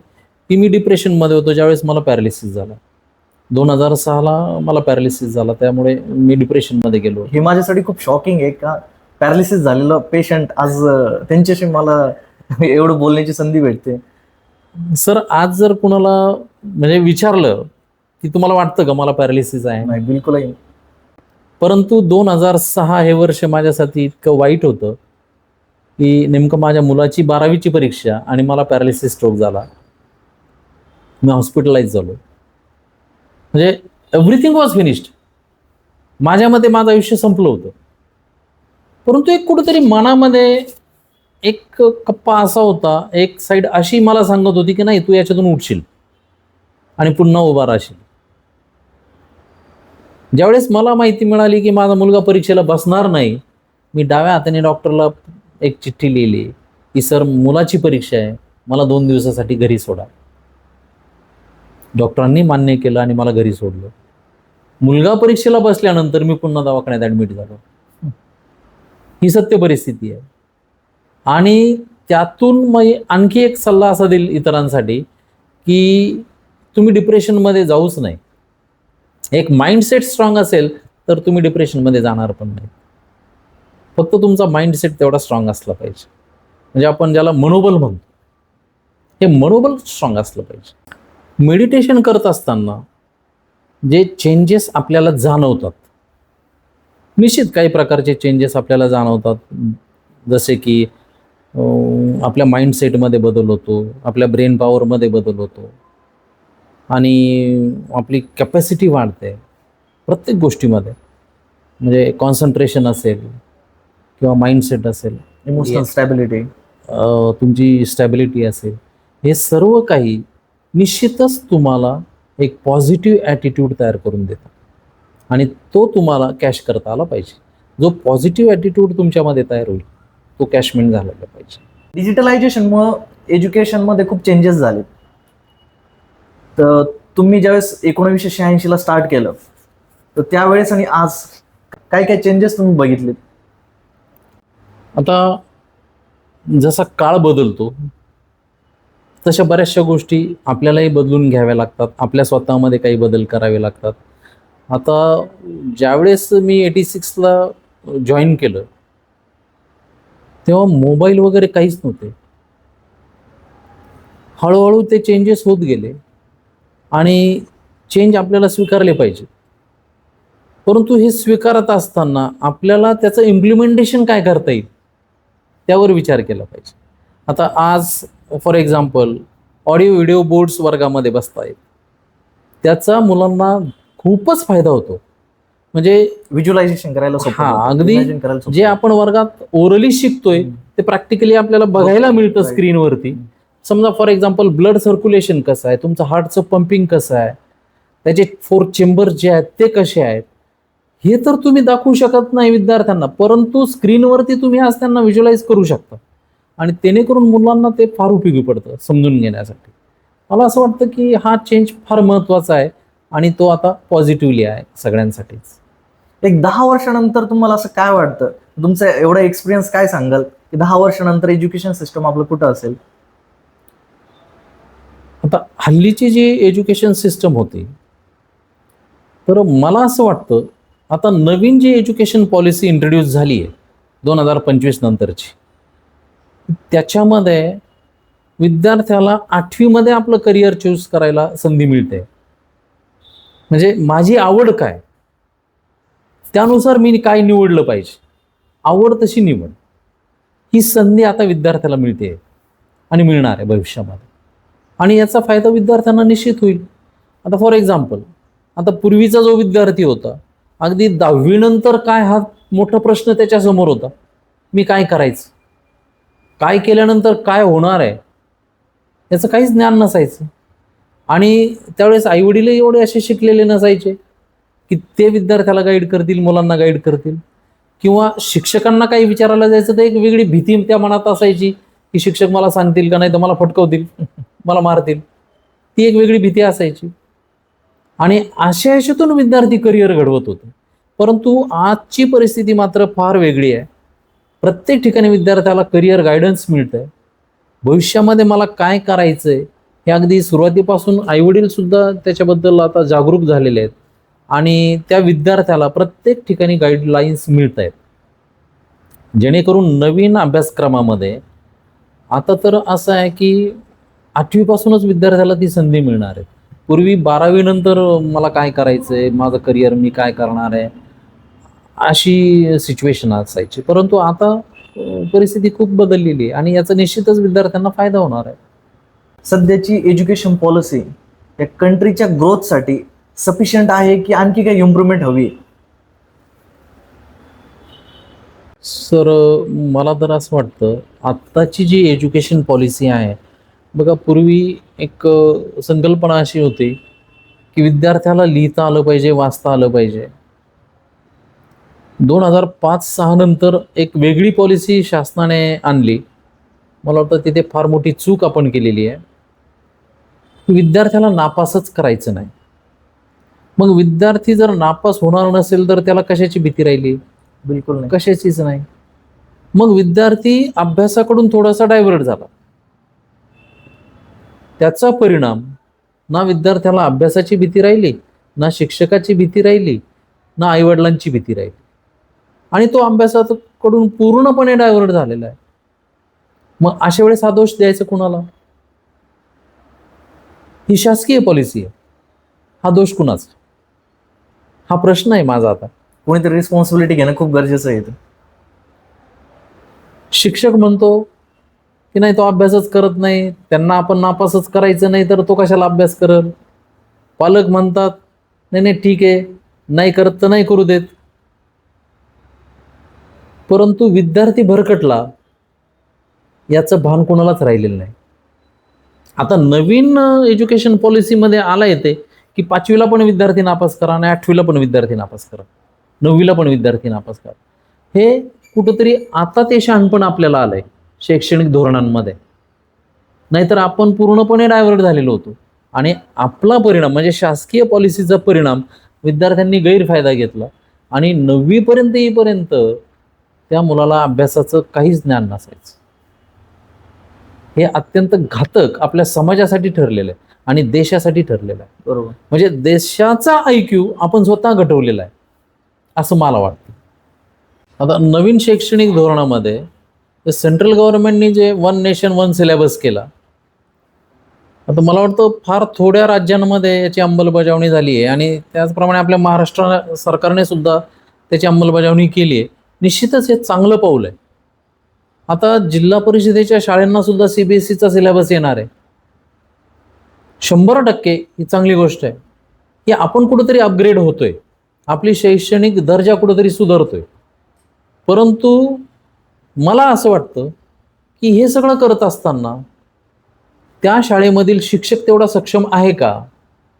की मी डिप्रेशनमध्ये होतो ज्यावेळेस मला पॅरालिसिस झाला. 2006ला मला पॅरालिसिस झाला, त्यामुळे मी डिप्रेशनमध्ये गेलो. हे माझ्यासाठी खूप शॉकिंग आहे का पॅरालिसिस झालेलं पेशंट आज त्यांच्याशी मला एवढं बोलण्याची संधी भेटते. सर आज जर कुणाला म्हणजे विचारलं की तुम्हाला वाटतं का मला पॅरालिसिस आहे, नाही बिलकुलही. परंतु 2006 हे वर्ष माझ्यासाठी इतकं वाईट होतं की नेमकं माझ्या मुलाची 12वीची परीक्षा आणि मला पॅरालिसिस स्ट्रोक झाला. मी हॉस्पिटलाइज झालो. म्हणजे एव्हरीथिंग वॉज फिनिश्ड. माझ्या मते माझं आयुष्य संपलं होतं. परंतु एक कुठेतरी मनामध्ये एक कप्पा असा होता, एक साईड अशी मला सांगत होती की नाही तू याच्यातून उठशील आणि पुन्हा उभा राहशील. ज्यावेळेस मला माहिती मिळाली की माझा मुलगा परीक्षेला बसणार नाही, मी डाव्या हाताने डॉक्टरला एक चिठ्ठी लिहिली की सर मुलाची परीक्षा आहे, मला 2 दिवसासाठी घरी सोडा. डॉक्टरांनी मान्य केलं आणि मला घरी सोडलं. मुलगा परीक्षेला बसल्यानंतर मी पुन्हा दवाखान्यात ॲडमिट झालो. ही सत्य परिस्थिती आहे. आणि त्यातून मग आणखी एक सल्ला असा देईल इतरांसाठी की तुम्ही डिप्रेशनमध्ये जाऊच नाही. एक माइंडसेट स्ट्रॉंग असेल तर तुम्ही डिप्रेशनमध्ये जाणार पण नाही. फक्त तुमचा माइंडसेट तेवढा स्ट्रॉंग असला पाहिजे. म्हणजे आपण ज्याला मनोबल म्हणतो, हे मनोबल स्ट्रॉंग असलं पाहिजे. मेडिटेशन करत असताना जे चेंजेस आपल्याला जाणवतात, निश्चित काही प्रकारचे चेंजेस आपल्याला जाणवतात. जसे की आपल्या माइंडसेटमध्ये बदल होतो, आपल्या ब्रेन पॉवरमध्ये बदल होतो आणि आपली कॅपॅसिटी वाढते प्रत्येक गोष्टीमध्ये. म्हणजे कॉन्सन्ट्रेशन असेल किंवा माइंडसेट असेल, इमोशनल स्टॅबिलिटी, तुमची स्टॅबिलिटी असेल, हे सर्व काही निश्चितच तुम्हाला एक पॉझिटिव्ह ॲटिट्यूड तयार करून देतात आणि तो तुम्हाला कॅश करता आला पाहिजे. जो पॉझिटिव्ह ॲटिट्यूड तुमच्यामध्ये तयार होईल तो कॅशमेंट झालेला पाहिजे. डिजिटलायझेशनमुळं एज्युकेशनमध्ये खूप चेंजेस झाले. तर तुम्ही ज्यावेळेस 1986ला स्टार्ट केलं तर त्यावेळेस आणि आज काय काय चेंजेस तुम्ही बघितले? आता जसा काळ बदलतो तशा बऱ्याचशा गोष्टी आपल्यालाही बदलून घ्याव्या लागतात, आपल्या स्वतःमध्ये काही बदल करावे लागतात. आता ज्यावेळेस मी 86ला जॉईन केलं तेव्हा मोबाईल वगैरे काहीच नव्हते. हळूहळू ते चेंजेस होत गेले आणि चेंज आपल्याला स्वीकारले पाहिजे. परंतु हे स्वीकारत असताना आपल्याला त्याचं इम्प्लिमेंटेशन काय करता येईल त्यावर विचार केला पाहिजे. आता आज for example audio video boards वर्गामध्ये बसता येत, त्याचा मुलांना खूपच फायदा होतो. म्हणजे व्हिज्युअलायझेशन करायला सोपं हा, होतं, अगदी imagine करायला सोपं जे होतं. आपण वर्गात ओरली शिकतोय ते प्रॅक्टिकली आपल्याला बघायला मिळतं स्क्रीनवरती. समजा फॉर एक्झाम्पल ब्लड सर्क्युलेशन कसं आहे, तुमचं हार्टचं पंपिंग कसं आहे, त्याचे 4 चेंबर्स जे आहेत ते कसे आहेत, हे तर तुम्ही दाखवू शकत नाही विद्यार्थ्यांना, परंतु स्क्रीनवरती तुम्ही आज त्यांना व्हिज्युअलाइज करू शकता आणि जेणेकरून मुलांना ते फार उपयोगी पडतं समजून घेण्यासाठी. मला असं वाटतं की हा चेंज फार महत्त्वाचा आहे आणि तो आता पॉझिटिव्हली आहे सगळ्यांसाठीच. एक 10 वर्षानंतर तुम्हाला असं काय वाटतं, तुमचा एवढा एक्सपिरियन्स काय सांगाल की 10 वर्षानंतर एज्युकेशन सिस्टम आपलं कुठं असेल? आता हल्लीची जी एज्युकेशन सिस्टम होती, तर मला असं वाटतं आता नवीन जी एज्युकेशन पॉलिसी इंट्रोड्यूस झाली आहे 2025 नंतरची, त्याच्यामध्ये विद्यार्थ्याला 8वी आपलं करिअर चूज करायला संधी मिळते. म्हणजे माझी आवड काय, त्यानुसार मी काय निवडलं पाहिजे, आवड तशी निवड, ही संधी आता विद्यार्थ्याला मिळते आणि मिळणार आहे भविष्यामध्ये. आणि याचा फायदा विद्यार्थ्यांना निश्चित होईल. आता फॉर एक्झाम्पल, आता पूर्वीचा जो विद्यार्थी होता, अगदी 10वी नंतर काय हा मोठा प्रश्न त्याच्यासमोर होता, मी काय करायचं, काय केल्यानंतर काय होणार आहे, याचं काहीच ज्ञान नसायचं. आणि त्यावेळेस आईवडीलही एवढे असे शिकलेले नसायचे की ते विद्यार्थ्याला गाईड करतील, मुलांना गाईड करतील. किंवा शिक्षकांना काही विचारायला जायचं तर एक वेगळी भीती त्या मनात असायची की शिक्षक मला सांगतील का, नाही तर मला फटकवतील, मला मारतील, ती एक वेगळी भीती असायची. आणि अशा ह्याच्यातून विद्यार्थी करिअर घडवत होते. परंतु आजची परिस्थिती मात्र फार वेगळी आहे. प्रत्येक ठिकाणी विद्यार्थ्याला करिअर गायडन्स मिळतंय. भविष्यामध्ये मला काय करायचंय हे अगदी सुरुवातीपासून आईवडील सुद्धा त्याच्याबद्दल आता जागरूक झालेले आहेत आणि त्या विद्यार्थ्याला प्रत्येक ठिकाणी गाईडलाईन्स मिळत आहेत. जेणेकरून नवीन अभ्यासक्रमामध्ये आता तर असं आहे की 8वी विद्यार्थ्याला ती संधी मिळणार आहे. पूर्वी 12वी नंतर मला काय करायचंय, माझं करिअर मी काय करणार आहे, अशी सिच्युएशन असायची. परंतु आता परिस्थिती खूप बदललेली आहे आणि याचा निश्चितच विद्यार्थ्यांना फायदा होणार आहे. सध्याची एज्युकेशन पॉलिसी या कंट्रीच्या ग्रोथसाठी सफिशियंट आहे की आणखी काही इम्प्रूव्हमेंट हवी आहे? सर, मला तर असं वाटतं आत्ताची जी एज्युकेशन पॉलिसी आहे, बघा पूर्वी एक संकल्पना अशी होती की विद्यार्थ्याला लिहिता आलं पाहिजे, वाचता आलं पाहिजे. 2005-06 नंतर एक वेगळी पॉलिसी शासनाने आणली. मला वाटतं तिथे फार मोठी चूक आपण केलेली आहे. विद्यार्थ्याला नापासच करायचं नाही. मग विद्यार्थी जर नापास होणार नसेल तर त्याला कशाची भीती राहिली? बिलकुल नाही. कशाचीच नाही. मग विद्यार्थी अभ्यासाकडून थोडासा डायव्हर्ट झाला. त्याचा परिणाम ना विद्यार्थ्याला अभ्यासाची भीती राहिली, ना शिक्षकाची भीती राहिली, ना आईवडिलांची भीती राहिली. आणि तो अभ्यासाकडून पूर्णपणे डायव्हर्ट झालेला आहे. मग अशा वेळेस हा दोष द्यायचा कुणाला? ही शासकीय पॉलिसी आहे, हा दोष कुणाचा? हा प्रश्न आहे माझा. आता कोणीतरी रिस्पॉन्सिबिलिटी घेणं खूप गरजेचं आहे. शिक्षक म्हणतो की नाही तो अभ्यासच करत नाही, त्यांना आपण नापासच करायचं नाही तर तो कशाला अभ्यास करल. पालक म्हणतात नाही नाही ठीक आहे, नाही करत तर नाही करू देत. परंतु विद्यार्थी भरकटला याचं भान कोणालाच राहिलेलं नाही. आता नवीन एज्युकेशन पॉलिसीमध्ये आला येते की 5वीला पण विद्यार्थी नापास करा आणि 8वीला पण विद्यार्थी नापास करा, 9वीला पण विद्यार्थी नापास करा. हे कुठंतरी आता ते शहाणपण आपल्याला आलंय शैक्षणिक धोरणांमध्ये. नाहीतर आपण पूर्णपणे डायव्हर्ट झालेलो होतो आणि आपला परिणाम म्हणजे शासकीय पॉलिसीचा परिणाम विद्यार्थ्यांनी गैरफायदा घेतला आणि 9वी येईपर्यंत त्या मुलाला अभ्यासाचं काहीच ज्ञान नसायचं. हे अत्यंत घातक आपल्या समाजासाठी ठरलेलं आहे आणि देशासाठी ठरलेलं आहे. बरोबर. म्हणजे देशाचा IQ आपण स्वतः घटवलेला आहे असं मला वाटतं. आता नवीन शैक्षणिक धोरणामध्ये सेंट्रल गव्हर्नमेंटनी जे 1 नेशन 1 सिलेबस केला, आता मला वाटतं फार थोड्या राज्यांमध्ये याची अंमलबजावणी झाली आहे आणि त्याचप्रमाणे आपल्या महाराष्ट्र सरकारने सुद्धा त्याची अंमलबजावणी केली आहे. निश्चितच हे चांगलं पाऊल आहे. आता जिल्हा परिषदेच्या शाळांना सुद्धा CBSEचा सिलेबस येणार आहे. 100% ही चांगली गोष्ट आहे की आपण कुठंतरी अपग्रेड होतोय, आपली शैक्षणिक दर्जा कुठंतरी सुधारतोय. परंतु मला असं वाटतं की हे सगळं करत असताना त्या शाळेमधील शिक्षक तेवढा सक्षम आहे का,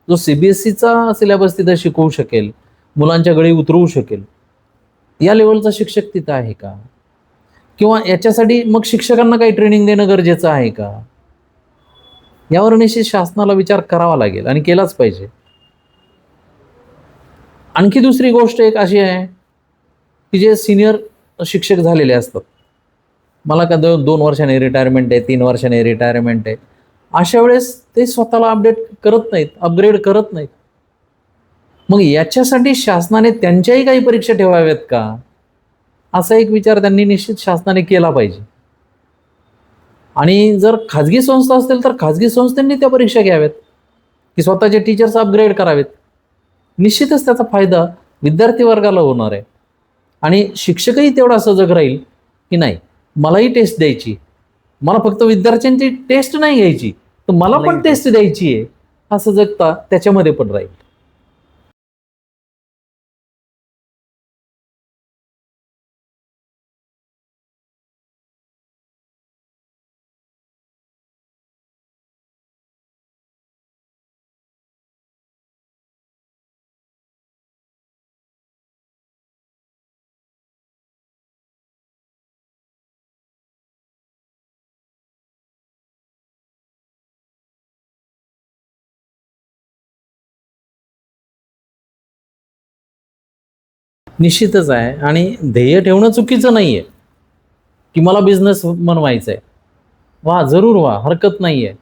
जो CBSEचा सिलेबस तिथं शिकवू शकेल, मुलांच्या गळी उतरवू शकेल, या लेवलचा शिक्षक तिथं आहे का? किंवा याच्यासाठी मग शिक्षकांना काही ट्रेनिंग देणं गरजेचं आहे का? यावर निश्चित शासनाला विचार करावा लागेल आणि केलाच पाहिजे. आणखी दुसरी गोष्ट एक अशी आहे की जे सिनियर शिक्षक झालेले असतात मला का 2 वर्षाने रिटायरमेंट आहे, 3 वर्षाने रिटायरमेंट आहे, अशा वेळेस ते स्वतःला अपडेट करत नाहीत, अपग्रेड करत नाहीत. मग याच्यासाठी शासनाने त्यांच्याही काही परीक्षा ठेवाव्यात का, असा एक विचार त्यांनी निश्चित शासनाने केला पाहिजे. आणि जर खाजगी संस्था असतील तर खाजगी संस्थांनी त्या परीक्षा घ्याव्यात, की स्वतःचे टीचर्स अपग्रेड करावेत. निश्चितच त्याचा फायदा विद्यार्थी वर्गाला होणार आहे. आणि शिक्षकही तेवढा सजग राहील की नाही, मलाही टेस्ट द्यायची, मला फक्त विद्यार्थ्यांची टेस्ट नाही घ्यायची, तर मला पण मलाही टेस्ट द्यायची आहे, हा सजगता त्याच्यामध्ये पण राहील. निश्चितच आहे. आणि ध्येय ठेवणं चुकीचं नाहीये, की मला बिझनेस बनवायचा आहे. वा, जरूर वा, हरकत नाहीये.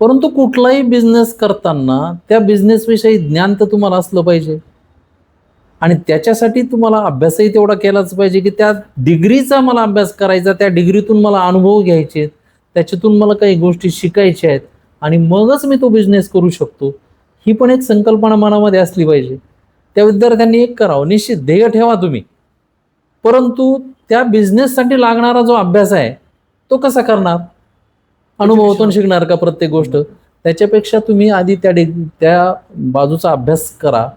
परंतु कुठलाही बिझनेस करताना त्या बिझनेसविषयी ज्ञान तर तुम्हाला असलं पाहिजे. आणि त्याच्यासाठी तुम्हाला अभ्यासही तेवढा केलाच पाहिजे, की त्या डिग्रीचा मला अभ्यास करायचा, त्या डिग्रीतून मला अनुभव घ्यायचे आहेत, त्याच्यातून मला काही गोष्टी शिकायच्या आहेत, आणि मगच मी तो बिझनेस करू शकतो. ही पण एक संकल्पना मनामध्ये असली पाहिजे. त्या विद्यार्थ्यांनी एक करावं, निश्चित ध्येय ठेवा तुम्ही, परंतु त्या बिझनेससाठी लागणारा जो अभ्यास आहे तो कसा करणार? अनुभवातून शिकणार का प्रत्येक गोष्ट? त्याच्यापेक्षा तुम्ही आधी त्या बाजूचा अभ्यास करा,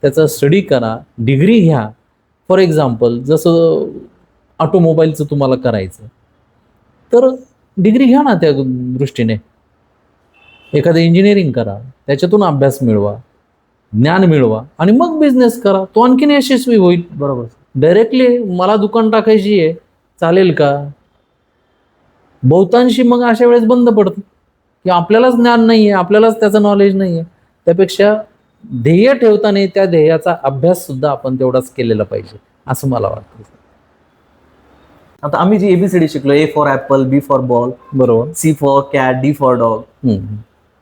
त्याचा स्टडी करा, डिग्री घ्या. फॉर एक्झाम्पल, जसं ऑटोमोबाईलचं तुम्हाला करायचं, तर डिग्री घ्या ना, त्या दृष्टीने एखादं इंजिनिअरिंग करा, त्याच्यातून अभ्यास मिळवा, ज्ञान मिळवा, आणि मग बिझनेस करा. तो आणखीन यशस्वी होईल. बरोबर. डायरेक्टली मला दुकान टाकायची आहे, चालेल का? बहुतांशी मग अशा वेळेस बंद पडतं, की आपल्यालाच ज्ञान नाहीये, आपल्यालाच त्याचं नॉलेज नाहीये. त्यापेक्षा ध्येय ठेवताना त्या ध्येयाचा अभ्यास सुद्धा आपण तेवढाच केलेला पाहिजे, असं मला वाटतं. आता आम्ही जी एबीसीडी शिकलो, A for apple, B for ball, बरोबर. C for cat, D for dog.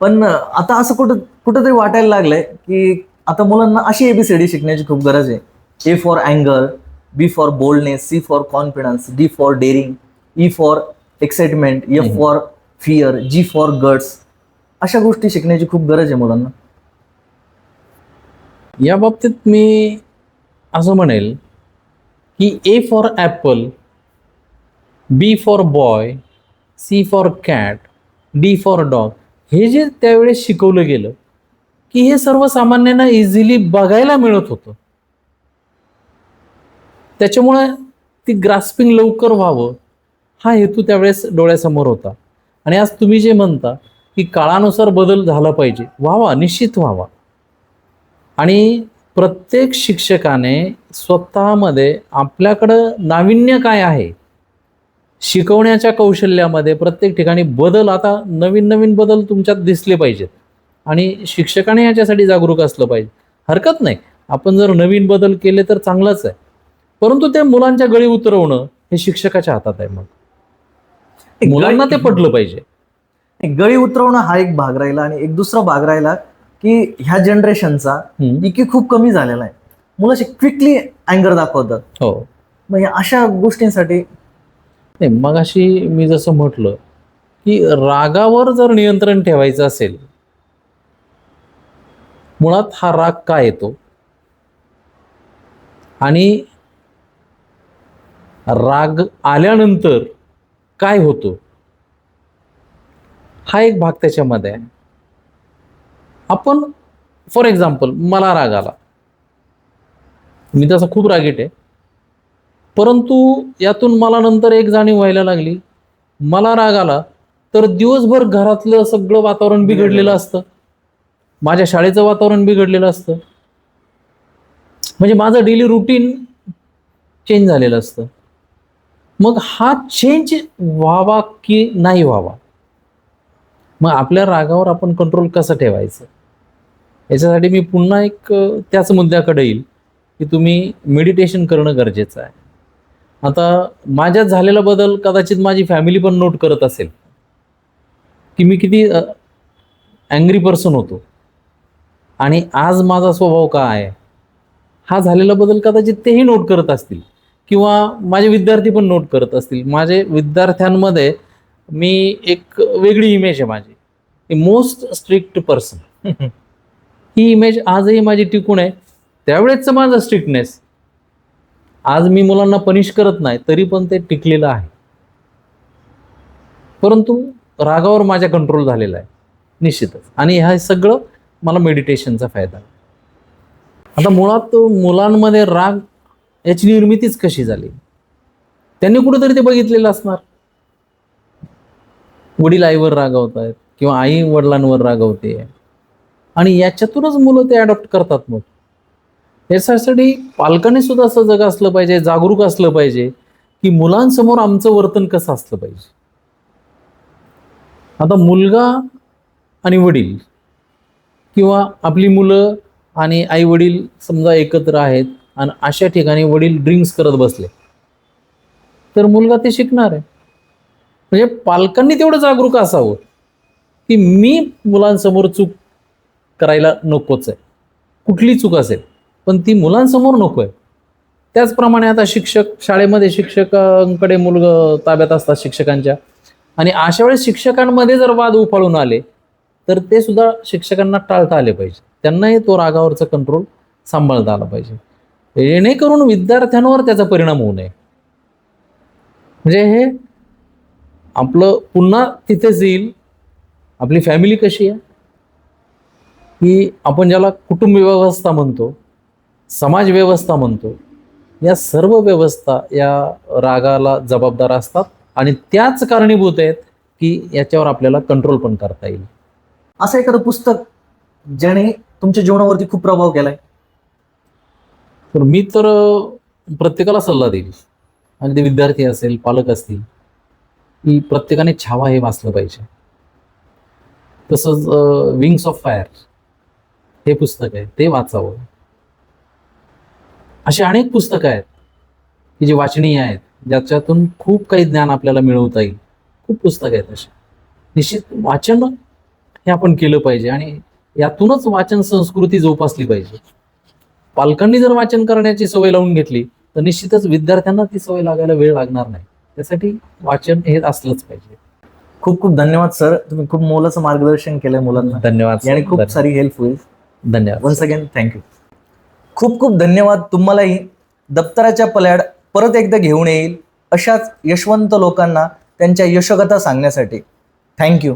पण आता असं कुठंतरी वाटायला लागलंय की आता मुलांना अशी एबीसीडी शिकण्याची खूप गरज आहे. ए फॉर अँगर, B for boldness, C for confidence, D for daring, E for excitement, F for fear, G for guts. अशा गोष्टी शिकण्याची खूप गरज आहे मुलांना. या बाबतीत मी असं म्हणेल की A for apple, B for boy, C for cat, D for dog, हे जे त्यावेळेस शिकवलं गेलं, की हे सर्वसामान्यांना इझिली बघायला मिळत होतं. त्याच्यामुळे ती ग्रास्पिंग लवकर व्हावं, हा हेतू त्यावेळेस डोळ्यासमोर होता. आणि आज तुम्ही जे म्हणता की काळानुसार बदल झाला पाहिजे, व्हावा, निश्चित व्हावा. आणि प्रत्येक शिक्षकाने स्वतःमध्ये आपल्याकडं नाविन्य काय आहे, शिकवण्याच्या कौशल्यामध्ये प्रत्येक ठिकाणी बदल, आता नवीन नवीन बदल तुमच्यात दिसले पाहिजेत, आणि शिक्षकाने याच्यासाठी जागरूक असलं पाहिजे. हरकत नाही, आपण जर नवीन बदल केले तर चांगलंच आहे, परंतु ते मुलांच्या गळी उतरवणं हे शिक्षकाच्या हातात आहे. मग मुलांना ते पडलं पाहिजे. गळी उतरवणं हा एक भाग राहिला, आणि एक दुसरा भाग राहिला की ह्या जनरेशनचा इक्यू खूप कमी झालेला आहे. मुलं अशी क्विकली अँगर दाखवतात. हो. मग या अशा गोष्टींसाठी नाही, मग अशी मी जसं म्हटलं की रागावर जर नियंत्रण ठेवायचं असेल, मुळात हा राग का येतो आणि राग आल्यानंतर काय होतो, हा एक भाग त्याच्यामध्ये आहे. आपण फॉर एक्झाम्पल, मला राग आला, मी तसा खूप रागीट आहे, परंतु यातून मला नंतर एक जाणीव व्हायला लागली, मला राग आला तर दिवसभर घरातलं सगळं वातावरण बिघडलेलं असतं, माझ्या शाळेचं वातावरण बिघडलेलं असतं, म्हणजे माझं डेली रुटीन चेंज झालेलं असतं. मग हा चेंज व्हावा की नाही व्हावा, मग आपल्या रागावर आपण कंट्रोल कसं ठेवायचं, याच्यासाठी मी पुन्हा एक त्याच मुद्द्याकडे येईल की तुम्ही मेडिटेशन करणं गरजेचं आहे. आता माझ्यात झालेला बदल कदाचित माझी फॅमिली पण नोट करत असेल की मी किती अँग्री पर्सन होतो आणि आज माझा स्वभाव काय आहे, हा झालेला बदल कदाचित तेही नोट करत असतील किंवा माझे विद्यार्थी पण नोट करत असतील. माझे विद्यार्थ्यांमध्ये मी एक वेगळी इमेज आहे माझी, a most strict person. He image आजही माझी टिकून आहे. त्यावेळेसचं माझं स्ट्रिक्टनेस आज मी मुलांना पनिश करत नाही तरी पण ते टिकलेलं आहे. परंतु रागावर माझ्या कंट्रोल झालेला आहे निश्चितच, आणि हा सगळं मला मेडिटेशनचा फायदा आहे. आता मुळात मुलांमध्ये राग याची निर्मितीच कशी झाली, त्यांनी कुठेतरी ते बघितलेलं असणार. वडील आईवर रागवत आहेत किंवा आई वडिलांवर रागवते आणि याच्यातूनच मुलं ते अडॉप्ट करतात. मग यासाठी पालकांनी सुद्धा सजग असलं पाहिजे, जागरूक असलं पाहिजे की मुलांसमोर आमचं वर्तन कसं असलं पाहिजे. आता मुलगा आणि वडील किंवा आपली मुलं आणि आई वडील समजा एकत्र आहेत आणि अशा ठिकाणी वडील ड्रिंक्स करत बसले तर मुलगा ते शिकणार आहे. म्हणजे पालकांनी तेवढं जागरूक असावं की मी मुलांसमोर चूक करायला नकोच आहे, कुठली चूक असेल पण ती मुलांसमोर नको आहे. त्याचप्रमाणे आता शिक्षक, शाळेमध्ये शिक्षकांकडे मुलगा ताब्यात असतात शिक्षकांच्या, आणि अशा वेळेस शिक्षकांमध्ये जर वाद उफाळून आले तर ते सुद्धा शिक्षकांना टाळता आले पाहिजे. त्यांनाही तो रागावरचा कंट्रोल सांभाळता आला पाहिजे, जेणेकरून विद्यार्थ्यांवर त्याचा परिणाम होऊ नये. म्हणजे हे आपलं पुन्हा तिथेच येईल. आपली फॅमिली कशी आहे की आपण ज्याला कुटुंब व्यवस्था म्हणतो, समाज व्यवस्था म्हणतो, या सर्व व्यवस्था या रागाला जबाबदार असतात आणि त्याच कारणीभूत आहेत की याच्यावर आपल्याला कंट्रोल पण करता येईल. असं एखादं पुस्तक ज्याने तुमच्या जीवनावरती खूप प्रभाव केलाय? तर मी तर प्रत्येकाला सल्ला देईल, आणि ते विद्यार्थी असेल, पालक असतील, की प्रत्येकाने छावा हे वाचलं पाहिजे. तसंच विंग्स ऑफ फायर हे पुस्तक आहे, ते वाचावं. अशी अनेक पुस्तकं आहेत की जी वाचनीय आहेत, ज्याच्यातून खूप काही ज्ञान आपल्याला मिळवता येईल. खूप पुस्तकं आहेत अशी. निश्चित वाचन हे आपण केलं पाहिजे आणि यातूनच वाचन संस्कृती जोपासली पाहिजे. पालकांनी जर वाचन करण्याची सवय लावून घेतली तर निश्चितच विद्यार्थ्यांना ती सवय लागायला वेळ लागणार नाही. त्यासाठी वाचन हे असलंच पाहिजे. खूप खूप धन्यवाद सर, तुम्ही खूप मोलाचं मार्गदर्शन केलंय मुलांना. धन्यवाद आणि खूप सारी हेल्प होईल. धन्यवाद. Once again thank you. खूप खूप धन्यवाद तुम्हालाही. दप्तराच्या पल्याड परत एकदा घेऊन येईल अशाच यशवंत लोकांना त्यांच्या यशोगाथा सांगण्यासाठी. थँक्यू.